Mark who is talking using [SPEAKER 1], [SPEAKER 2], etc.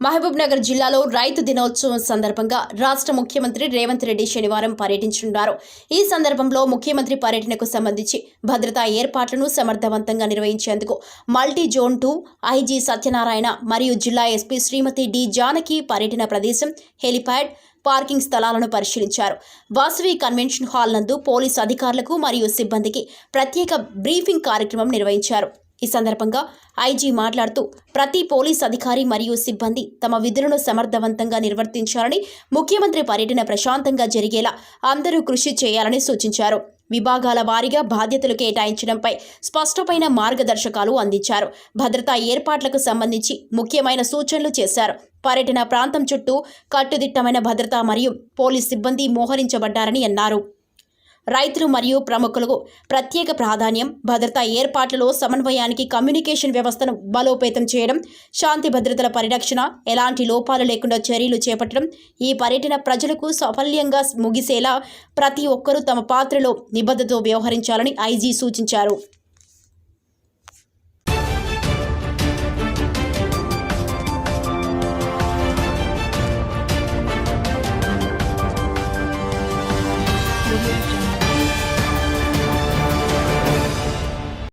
[SPEAKER 1] మహబూబ్నగర్ జిల్లాలో రైతు దినోత్సవం సందర్భంగా రాష్ట్ర ముఖ్యమంత్రి రేవంత్ రెడ్డి శనివారం పర్యటించనున్నారు. ఈ సందర్భంలో ముఖ్యమంత్రి పర్యటనకు సంబంధించి భద్రతా ఏర్పాట్లను సమర్థవంతంగా నిర్వహించేందుకు మల్టీ జోన్ 2 ఐజీ సత్యనారాయణ మరియు జిల్లా ఎస్పీ శ్రీమతి డి జానకి పర్యటన ప్రదేశం హెలిప్యాడ్ పార్కింగ్ స్థలాలను పరిశీలించారు. వాసవి కన్వెన్షన్ హాల్ నందు పోలీసు అధికారులకు మరియు సిబ్బందికి ప్రత్యేక బ్రీఫింగ్ కార్యక్రమం నిర్వహించారు. ఈ సందర్భంగా ఐజీ మాట్లాడుతూ ప్రతి పోలీస్ అధికారి మరియు సిబ్బంది తమ విధులను సమర్థవంతంగా నిర్వర్తించాలని, ముఖ్యమంత్రి పర్యటన ప్రశాంతంగా జరిగేలా అందరూ కృషి చేయాలని సూచించారు. విభాగాల వారీగా బాధ్యతలు కేటాయించడంపై స్పష్టమైన మార్గదర్శకాలు అందించారు. భద్రతా ఏర్పాట్లకు సంబంధించి ముఖ్యమైన సూచనలు చేశారు. పర్యటన ప్రాంతం చుట్టూ కట్టుదిట్టమైన భద్రత మరియు పోలీస్ సిబ్బంది మోహరించబడ్డారని అన్నారు. రైతులు మరియు ప్రముఖులకు ప్రత్యేక ప్రాధాన్యం, భద్రతా ఏర్పాట్లలో సమన్వయానికి కమ్యూనికేషన్ వ్యవస్థను బలోపేతం చేయడం, శాంతి భద్రతల పరిరక్షణ, ఎలాంటి లోపాలు లేకుండా చర్యలు చేపట్టడం, ఈ పర్యటన ప్రజలకు సఫల్యంగా ముగిసేలా ప్రతి ఒక్కరూ తమ పాత్రలో నిబద్ధతతో వ్యవహరించాలని ఐజీ సూచించారు.